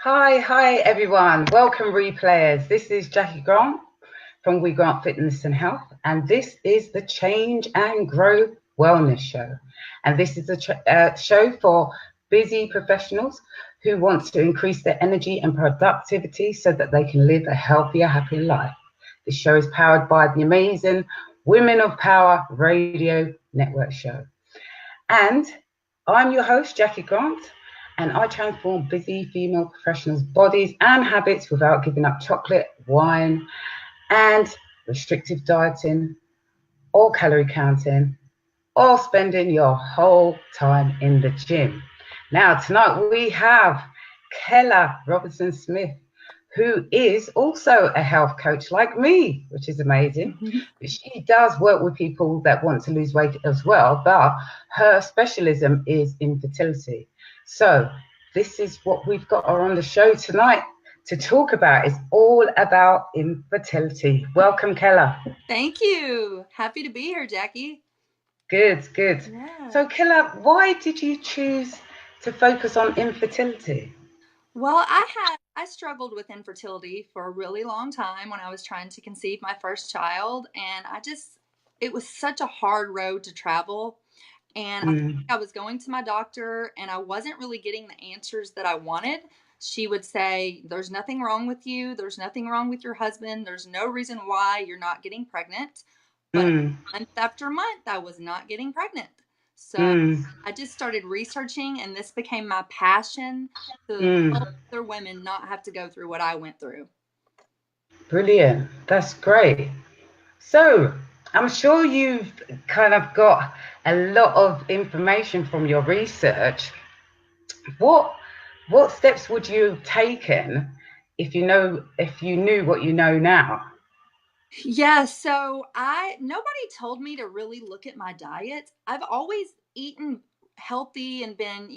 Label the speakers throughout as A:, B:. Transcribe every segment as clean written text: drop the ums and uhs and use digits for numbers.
A: Hi everyone. Welcome replayers. This is Jackie Grant from We Grant Fitness and Health, and this is the Change and Grow Wellness Show. And this is a show for busy professionals who want to increase their energy and productivity so that they can live a healthier, happier life. This show is powered by the amazing Women of Power Radio Network show. And I'm your host, Jackie Grant, and I transform busy female professionals' bodies and habits without giving up chocolate, wine, and restrictive dieting, or calorie counting, or spending your whole time in the gym. Now, tonight we have Kela Robertson Smith, who is also a health coach like me, which is amazing. But she does work with people that want to lose weight as well, but her specialism is infertility. So this is what we've got her on the show tonight to talk about. It's all about infertility. Welcome, Kela.
B: Thank you. Happy to be here, Jackie.
A: Good.
B: Yeah.
A: So, Kela, why did you choose to focus on infertility?
B: Well, I struggled with infertility for a really long time when I was trying to conceive my first child, and it was such a hard road to travel. And I felt like I was going to my doctor and I wasn't really getting the answers that I wanted. She would say, "There's nothing wrong with you. There's nothing wrong with your husband. There's no reason why you're not getting pregnant." But month after month, I was not getting pregnant. So I just started researching, and this became my passion to help other women not have to go through what I went through.
A: Brilliant. That's great. So, I'm sure you've kind of got a lot of information from your research. What steps would you have taken if you knew what you know now?
B: Yeah, so I nobody told me to really look at my diet. I've always eaten healthy and been,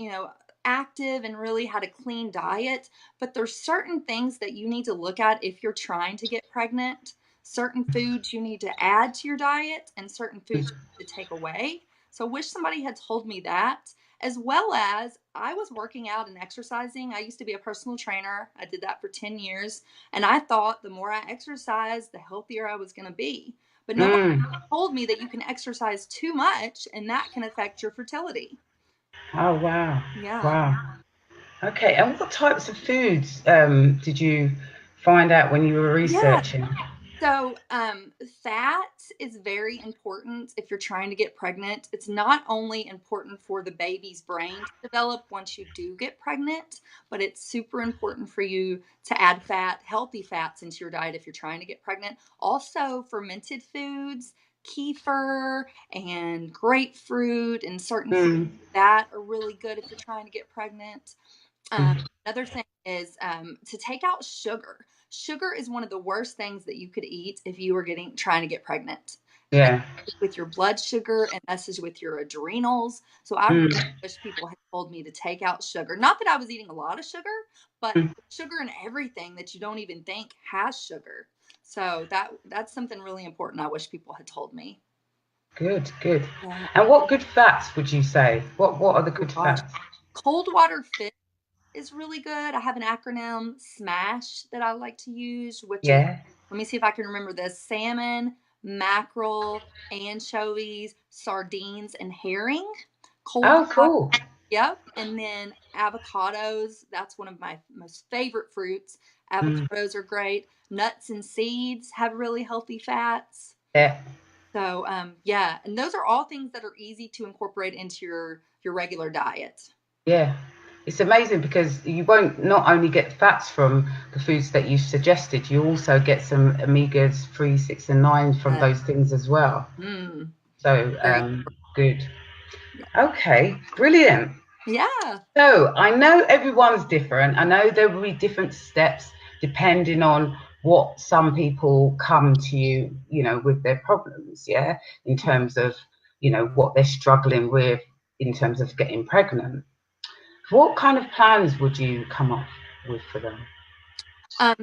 B: active and really had a clean diet, but there's certain things that you need to look at if you're trying to get pregnant. Certain foods you need to add to your diet and certain foods you need to take away. So I wish somebody had told me that, as well as I was working out and exercising. I used to be a personal trainer. I did that for 10 years. And I thought the more I exercised, the healthier I was going to be. But nobody told me that you can exercise too much and that can affect your fertility.
A: Oh, wow.
B: Yeah.
A: Wow. Okay. And what types of foods did you find out when you were
B: Yeah.
A: researching?
B: So, fat is very important if you're trying to get pregnant. It's not only important for the baby's brain to develop once you do get pregnant, but it's super important for you to add healthy fats into your diet if you're trying to get pregnant. Also, fermented foods, kefir and grapefruit, and certain fruits that are really good if you're trying to get pregnant. Another thing is to take out sugar. Sugar is one of the worst things that you could eat if you were trying to get pregnant. It
A: Yeah.
B: messes with your blood sugar and messes with your adrenals. So I really wish people had told me to take out sugar. Not that I was eating a lot of sugar, but sugar in everything that you don't even think has sugar. So that's something really important I wish people had told me.
A: Good.
B: Yeah.
A: And what good fats would you say? What are the
B: Oh
A: good
B: gosh.
A: fats?
B: Cold water fish is really good. I have an acronym SMASH that I like to use, which is,
A: Yeah.
B: let me see if I can remember this: salmon, mackerel, anchovies, sardines, and herring. Cold
A: Oh,
B: water.
A: cool.
B: Yep. And then avocados. That's one of my most favorite fruits.
A: Mm,
B: Avocados are great. Nuts and seeds have really healthy fats.
A: yeah.
B: So, yeah. And those are all things that are easy to incorporate into your regular diet.
A: Yeah, it's amazing because you won't not only get fats from the foods that you suggested, you also get some omegas 3, 6, and 9 from those things as well.
B: Mm,
A: So
B: very,
A: good. Okay, brilliant.
B: yeah.
A: So I know everyone's different. I know there will be different steps depending on what some people come to you, with their problems, yeah, in terms of, what they're struggling with in terms of getting pregnant. What kind of plans would you come up with for them?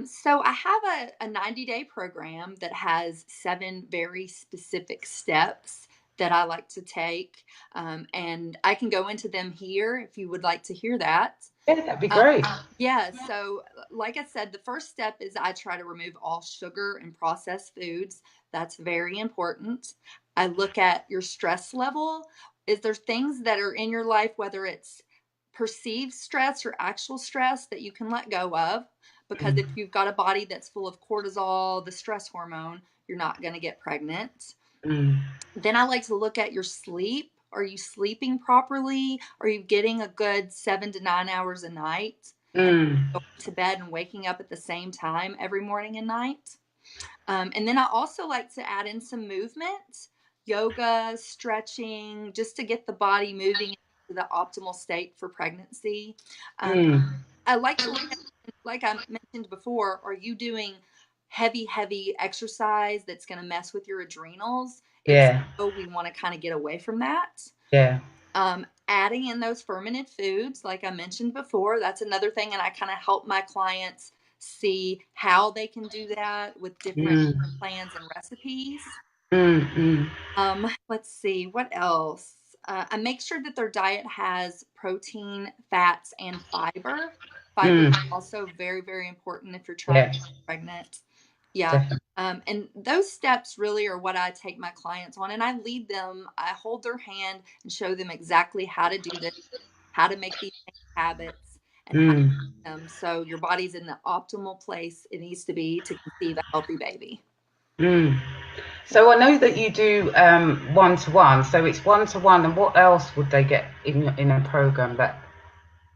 B: So I have a 90-day program that has 7 very specific steps that I like to take. And I can go into them here if you would like to hear that.
A: Yeah, that'd be great.
B: Yeah, so like I said, the first step is I try to remove all sugar and processed foods. That's very important. I look at your stress level. Is there things that are in your life, whether it's perceived stress or actual stress, that you can let go of? Because if you've got a body that's full of cortisol, the stress hormone, you're not going to get pregnant.
A: Mm.
B: Then I like to look at your sleep. Are you sleeping properly? Are you getting a good 7 to 9 hours a night? And
A: Mm.
B: going to bed and waking up at the same time every morning and night? And then I also like to add in some movement, yoga, stretching, just to get the body moving into the optimal state for pregnancy. Um,
A: Mm.
B: I like to look at, like I mentioned before, are you doing heavy exercise that's going to mess with your adrenals? If
A: Yeah.
B: so, we want to kind of get away from that.
A: Yeah.
B: Adding in those fermented foods, like I mentioned before, that's another thing. And I kind of help my clients see how they can do that with different
A: Mm.
B: plans and recipes.
A: Mm. Mm.
B: Let's see, what else? I make sure that their diet has protein, fats, and fiber. Fiber is
A: Mm.
B: also very important if you're trying to
A: Yeah.
B: get pregnant. Yeah.
A: Definitely.
B: And those steps really are what I take my clients on, and I lead them. I hold their hand and show them exactly how to do this, how to make these habits, and how to
A: Mm.
B: eat them so your body's in the optimal place it needs to be to conceive a healthy baby.
A: Mm. So I know that you do one-to-one. So it's one-to-one, and what else would they get in a program that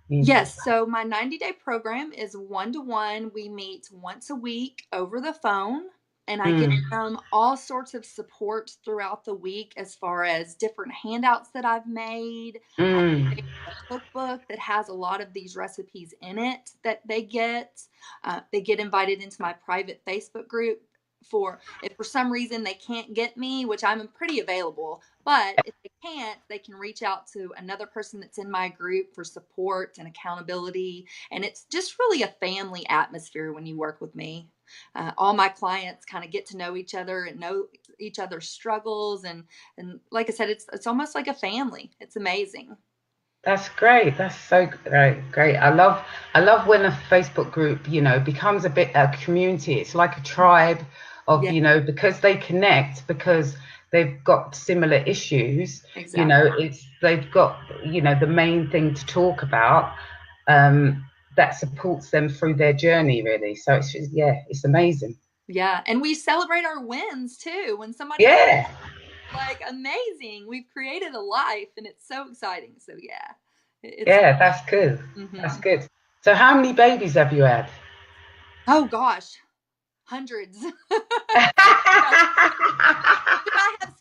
A: you?
B: Yes, so my 90-day program is 1-to-1. We meet once a week over the phone, and I give
A: Mm.
B: them all sorts of support throughout the week as far as different handouts that I've made. I
A: Mm.
B: create a cookbook that has a lot of these recipes in it that they get. They get invited into my private Facebook group for if for some reason they can't get me, which I'm pretty available, but if they can't, they can reach out to another person that's in my group for support and accountability. And it's just really a family atmosphere when you work with me. All my clients kind of get to know each other and know each other's struggles, and like I said, it's almost like a family. It's amazing.
A: That's great. That's so great. I love when a Facebook group, becomes a bit a community. It's like a tribe of,
B: Yeah,
A: because they connect, because they've got similar issues,
B: exactly.
A: they've got, the main thing to talk about, that supports them through their journey, really. So it's just, yeah, it's amazing.
B: Yeah, and we celebrate our wins too. When somebody gets
A: Yeah.
B: like amazing, we've created a life, and it's so exciting. So yeah, it's
A: Yeah, that's good. That's
B: hmm
A: good. So how many babies have you had?
B: oh gosh, hundreds. Did I have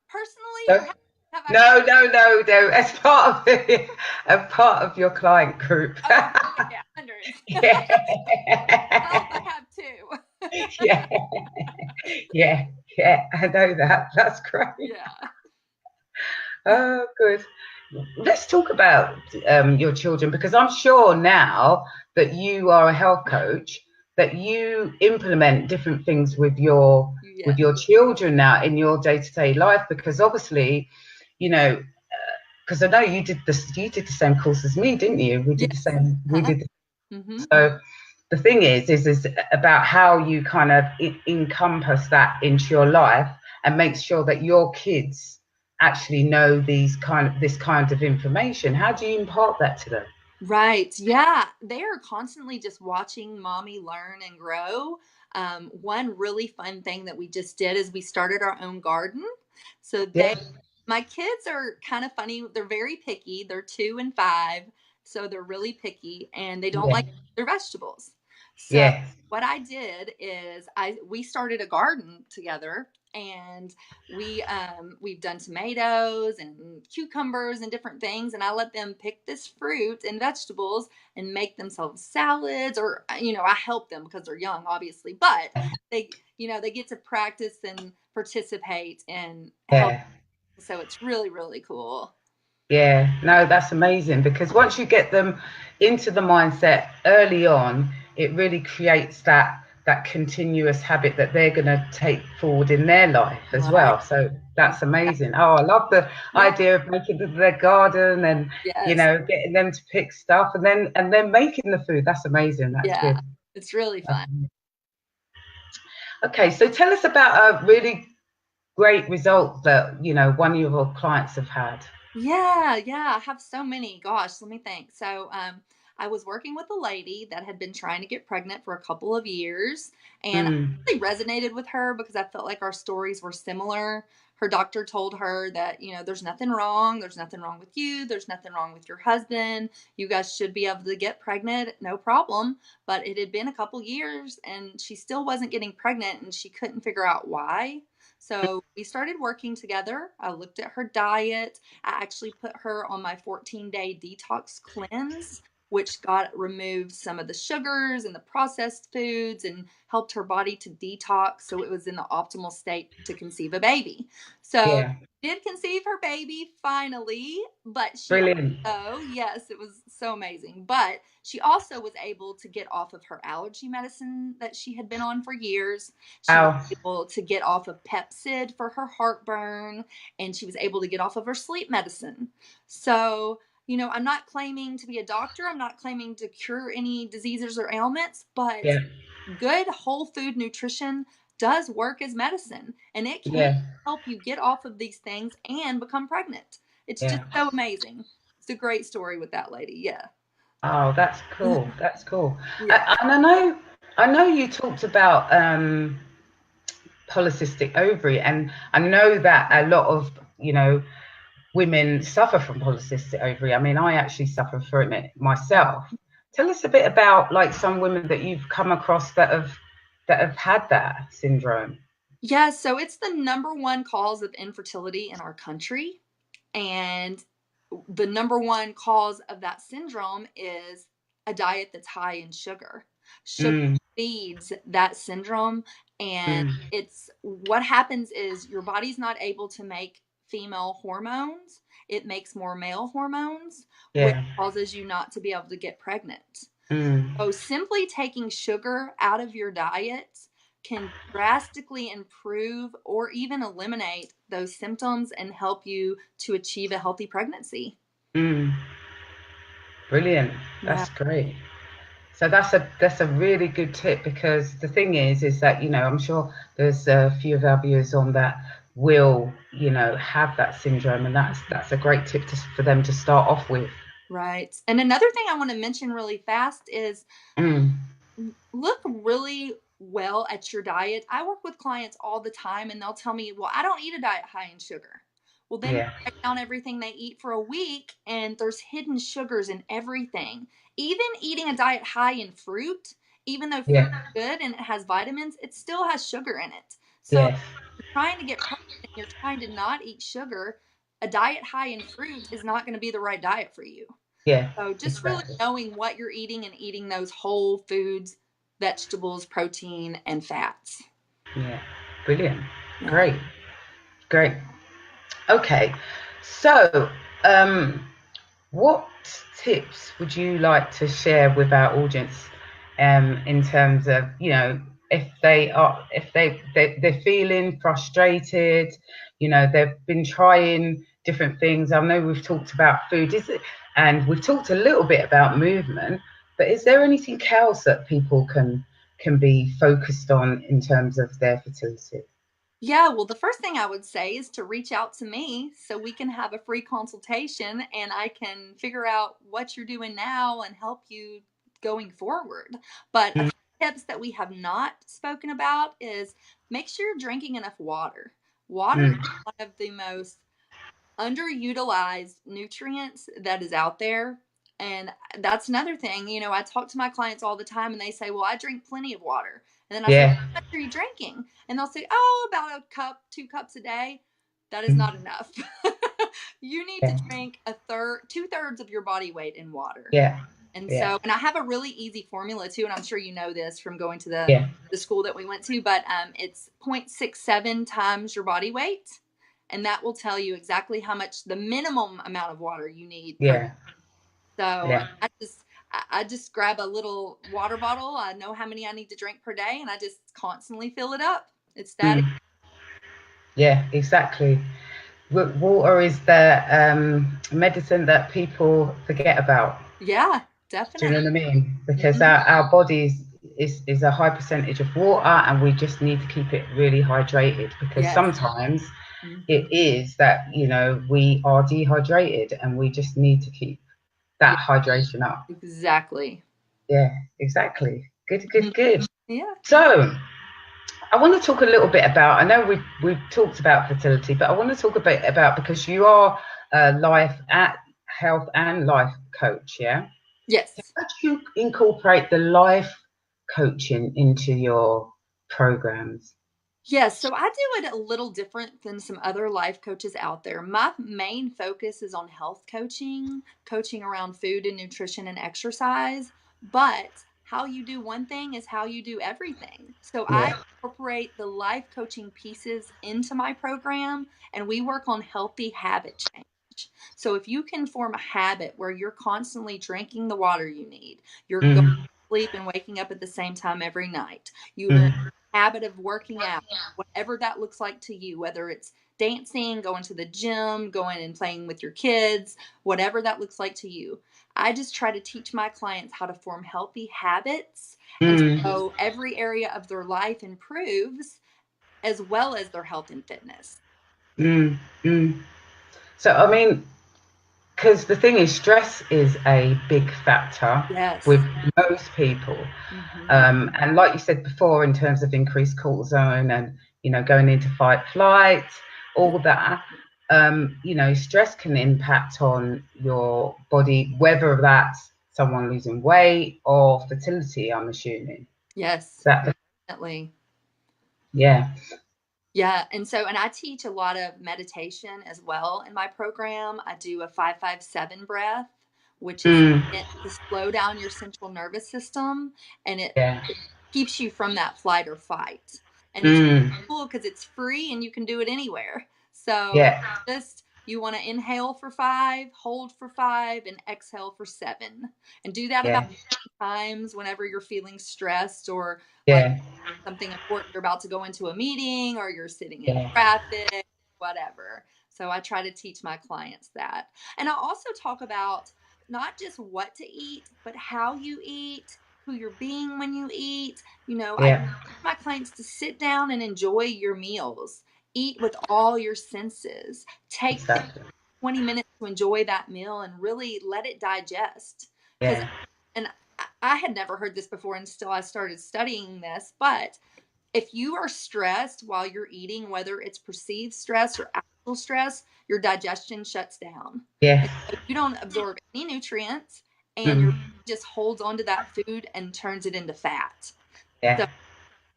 B: personally, or
A: No,
B: have I
A: no,
B: created?
A: no, no, no. As part of your client group.
B: Oh yeah, hundreds.
A: Yeah.
B: Well, I have two.
A: Yeah. Yeah. Yeah. I know that. That's great.
B: Yeah.
A: Oh, good. Let's talk about your children, because I'm sure now that you are a health coach that you implement different things with
B: Yes.
A: your children now in your day-to-day life, because obviously, you know, because I know you did the same course as me, didn't you? We did the
B: Yes.
A: same. We
B: Uh-huh.
A: did.
B: Mm-hmm.
A: So the thing is about how you kind of encompass that into your life and make sure that your kids actually know this kind of information. How do you impart that to them?
B: Right. Yeah. They are constantly just watching mommy learn and grow. One really fun thing that we just did is we started our own garden. So
A: Yeah,
B: my kids are kind of funny. They're very picky. They're 2 and 5. So they're really picky and they don't
A: yeah,
B: like their vegetables. So
A: yeah,
B: what I did is we started a garden together, and we've done tomatoes and cucumbers and different things, and I let them pick this fruit and vegetables and make themselves salads, or I help them because they're young obviously, but they get to practice and participate and help,
A: yeah.
B: so it's really cool.
A: Yeah, no, that's amazing, because once you get them into the mindset early on, it really creates that continuous habit that they're going to take forward in their life as
B: Right.
A: well. So that's amazing. Oh, I love the idea of making their garden and
B: Yes.
A: getting them to pick stuff and then making the food. That's amazing. That's good.
B: It's really fun.
A: Okay, so tell us about a really great result that one of your clients have had.
B: Yeah, I have so many. Gosh, let me think. So, I was working with a lady that had been trying to get pregnant for a couple of years, and I really resonated with her because I felt like our stories were similar. Her doctor told her that, there's nothing wrong. There's nothing wrong with you. There's nothing wrong with your husband. You guys should be able to get pregnant, no problem. But it had been a couple years and she still wasn't getting pregnant and she couldn't figure out why. So we started working together. I looked at her diet. I actually put her on my 14-day detox cleanse, which got removed some of the sugars and the processed foods and helped her body to detox so it was in the optimal state to conceive a baby. So did conceive her baby finally, but she yes, it was so amazing. But she also was able to get off of her allergy medicine that she had been on for years. She was able to get off of Pepcid for her heartburn, and she was able to get off of her sleep medicine. So, I'm not claiming to be a doctor. I'm not claiming to cure any diseases or ailments, but good whole food nutrition does work as medicine, and it can help you get off of these things and become pregnant. It's just so amazing. It's a great story with that lady. Yeah.
A: Oh, that's cool. That's cool. And I know you talked about polycystic ovary, and I know that a lot of women suffer from polycystic ovary. I mean, I actually suffer from it myself. Tell us a bit about like some women that you've come across that have had that syndrome.
B: Yeah, so it's the number one cause of infertility in our country. And the number one cause of that syndrome is a diet that's high in sugar. Sugar feeds that syndrome. And it's what happens is your body's not able to make female hormones. It makes more male hormones, which causes you not to be able to get pregnant. So simply taking sugar out of your diet can drastically improve or even eliminate those symptoms and help you to achieve a healthy pregnancy.
A: Brilliant. That's great. So that's a really good tip, because the thing is that I'm sure there's a few of our viewers on that will have that syndrome, and that's a great tip for them to start off with.
B: Right. And another thing I want to mention really fast is look really well at your diet. I work with clients all the time and they'll tell me, well, I don't eat a diet high in sugar. Well, then write down everything they eat for a week and there's hidden sugars in everything. Even eating a diet high in fruit, even though fruit is good and it has vitamins, it still has sugar in it. So if you're trying to get pregnant and you're trying to not eat sugar, a diet high in fruit is not going to be the right diet for you. So just really knowing what you're eating and eating those whole foods, vegetables, protein, and fats.
A: Yeah, brilliant. Great. Okay, so what tips would you like to share with our audience in terms of if they're feeling frustrated, they've been trying different things. I know we've talked about food, and we've talked a little bit about movement, but is there anything else that people can be focused on in terms of their fertility?
B: Yeah, well, the first thing I would say is to reach out to me so we can have a free consultation and I can figure out what you're doing now and help you going forward. But a few tips that we have not spoken about is make sure you're drinking enough water. Water is one of the most underutilized nutrients that is out there. And that's another thing. I talk to my clients all the time and they say, well, I drink plenty of water. And then I say, how much are you drinking? And they'll say, oh, about a cup, 2 cups a day. That is not enough. You need to drink 2/3 of your body weight in water. And so, and I have a really easy formula too, and I'm sure you know this from going to the school that we went to, but it's 0.67 times your body weight. And that will tell you exactly how much the minimum amount of water you need. So I just grab a little water bottle. I know how many I need to drink per day, and I just constantly fill it up. It's that.
A: Yeah, exactly. Water is the medicine that people forget about.
B: Yeah,
A: Do you know
B: definitely.
A: what I mean? Because
B: Mhm.
A: our bodies is a high percentage of water, and we just need to keep it really hydrated, because
B: Yes.
A: sometimes it
B: Mhm.
A: is that, we are dehydrated and we just need to keep
B: Yeah,
A: that hydration up.
B: exactly.
A: Yeah, exactly. Good, good,
B: Mhm.
A: good.
B: Yeah.
A: So I want to talk a little bit about, I know we've talked about fertility, but I want to talk a bit about, because you are a health and life coach, yeah?
B: Yes.
A: How do you incorporate the life coaching into your programs?
B: Yes, so I do it a little different than some other life coaches out there. My main focus is on health coaching, coaching around food and nutrition and exercise, but how you do one thing is how you do everything. So I
A: Yeah.
B: incorporate the life coaching pieces into my program, and we work on healthy habit change. So if you can form a habit where you're constantly drinking the water you need, you're going to
A: Mm,
B: sleep and waking up at the same time every night, you're in
A: mm,
B: a habit of working out, whatever that looks like to you, whether it's dancing, going to the gym, going and playing with your kids, whatever that looks like to you. I just try to teach my clients how to form healthy habits. And
A: mm,
B: so every area of their life improves, as well as their health and fitness.
A: mm, mm. So, I mean, because the thing is, stress is a big factor with
B: Yes.
A: most people.
B: Hmm.
A: And like you said before, in terms of increased cortisol and, going into fight, flight,
B: Yeah.
A: all that, stress can impact on your body, whether that's someone losing weight or fertility, I'm assuming. Is
B: Yes,
A: that,
B: definitely.
A: yeah.
B: Yeah, and I teach a lot of meditation as well in my program. I do a 5-5-7 breath, which is
A: Mm,
B: meant to slow down your central nervous system, and
A: yeah.
B: it keeps you from that flight or fight. And it's
A: Mm,
B: cool because it's free and you can do it anywhere. So it's
A: yeah.
B: just you want to inhale for 5, hold for 5, and exhale for 7. And do that about
A: Yeah.
B: times whenever you're feeling stressed or like
A: Yeah.
B: something important, you're about to go into a meeting or you're sitting in
A: Yeah.
B: traffic, whatever. So I try to teach my clients that. And I also talk about not just what to eat, but how you eat, who you're being when you eat. I
A: Yeah.
B: teach my clients to sit down and enjoy your meals. Eat with all your senses. Take
A: Exactly.
B: 20 minutes to enjoy that meal and really let it digest. Because,
A: Yeah.
B: and I had never heard this before until I started studying this, but if you are stressed while you're eating, whether it's perceived stress or actual stress, your digestion shuts down.
A: Yeah.
B: And so you don't absorb any nutrients, and your
A: Mm,
B: body just holds onto that food and turns it into fat.
A: yeah.
B: So,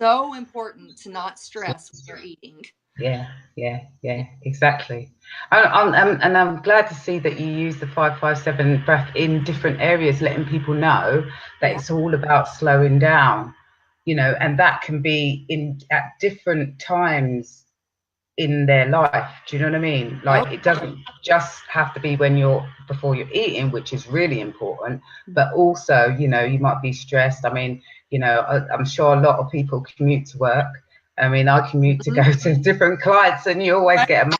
B: so important to not stress when you're eating.
A: Yeah, yeah,
B: Yeah.
A: yeah, exactly. And I'm glad to see that you use the 5-5-7 breath in different areas, letting people know that
B: Yeah.
A: it's all about slowing down, and that can be in at different times in their life. Do you know what I mean?
B: Oh,
A: Like, it doesn't just have to be when you're before you're eating, which is really important, but also, you might be stressed. I mean, I'm sure a lot of people commute to work. I mean, I commute to
B: mhm.
A: go to different clients, and you always
B: Right.
A: get a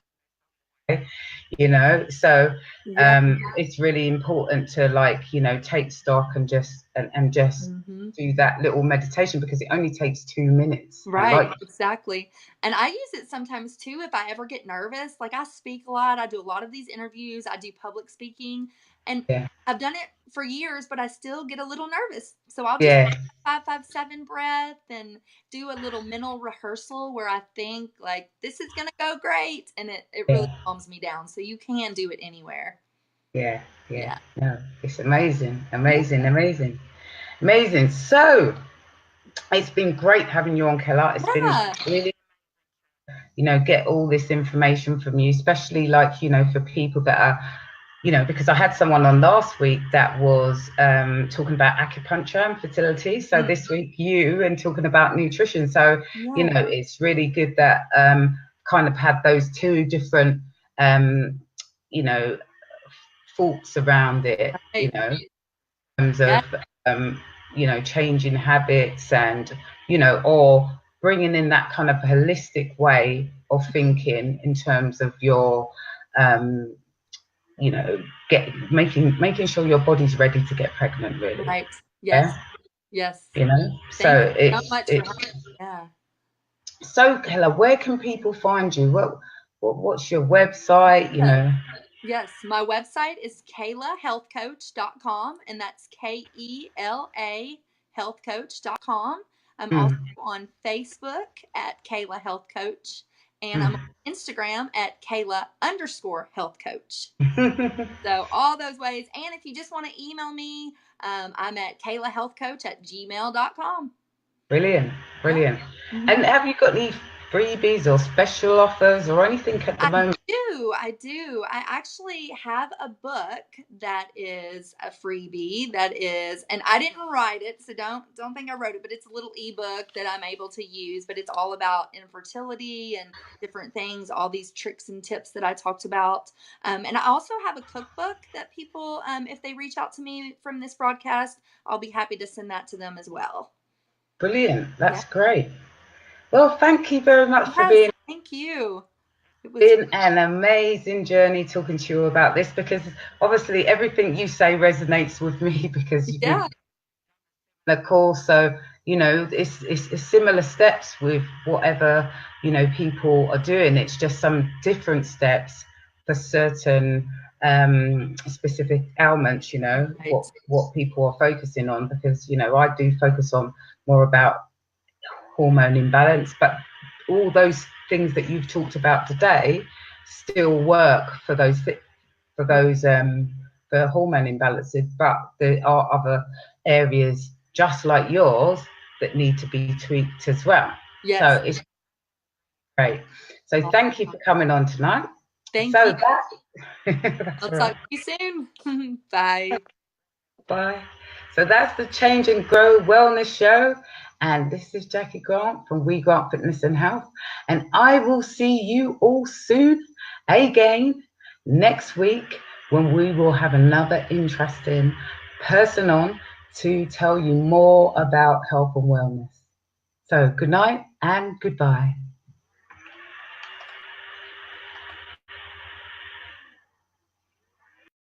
A: so
B: Yeah.
A: it's really important to, like, take stock and just
B: Hmm.
A: do that little meditation, because it only takes 2 minutes, and
B: Right,
A: like,
B: exactly. And I use it sometimes too if I ever get nervous. Like I speak a lot, I do a lot of these interviews, I do public speaking, and
A: yeah,
B: I've done it for years, but I still get a little nervous. So I'll just
A: yeah,
B: 5-5-7 breath and do a little mental rehearsal where I think like this is gonna go great, and it really
A: yeah.
B: calms me down. So you can do it anywhere.
A: Yeah, yeah,
B: Yeah.
A: no, it's amazing,
B: Yeah.
A: amazing, amazing, amazing. So it's been great having you on, Kela. It's been
B: Yeah.
A: really, get all this information from you, especially, like, for people that are, because I had someone on last week that was talking about acupuncture and fertility. So
B: Mm,
A: this week you and talking about nutrition. So,
B: yeah.
A: it's really good that kind of had those two different, um, you know, thoughts around it,
B: Right.
A: terms of changing habits and or bringing in that kind of holistic way of thinking in terms of your making sure your body's ready to get pregnant, really.
B: Right. Yes.
A: Yeah?
B: Yes.
A: So
B: Thank you so much for yeah.
A: So Kela, where can people find you? What's your website?
B: Yes, my website is kelahealthcoach.com, and that's KELA healthcoach.com. I'm also on Facebook at Kela Health Coach, and I'm on Instagram at Kela_health coach. So all those ways. And if you just want to email me, I'm at kelahealthcoach@gmail.com.
A: Brilliant.
B: Yeah.
A: And have you got any freebies or special offers or anything at the moment?
B: I do. I actually have a book that is a freebie and I didn't write it, so don't think I wrote it, but it's a little ebook that I'm able to use, but it's all about infertility and different things, all these tricks and tips that I talked about. And I also have a cookbook that people, if they reach out to me from this broadcast, I'll be happy to send that to them as well.
A: Brilliant. That's great. Well, thank you very much for being.
B: Thank you.
A: It's been an amazing journey talking to you about this, because obviously everything you say resonates with me, because you've been the course. So it's similar steps with whatever people are doing. It's just some different steps for certain specific ailments. What people are focusing on, because I do focus on more about hormone imbalance, but all those things that you've talked about today still work for those for hormone imbalances, but there are other areas just like yours that need to be tweaked as well.
B: Yes.
A: So it's great. So thank you for coming on tonight.
B: Thank you. I'll talk to you soon. Bye.
A: Bye. So that's the Change and Grow Wellness Show. And this is Jackie Grant from We Grant Fitness and Health. And I will see you all soon again next week, when we will have another interesting person on to tell you more about health and wellness. So good night and goodbye.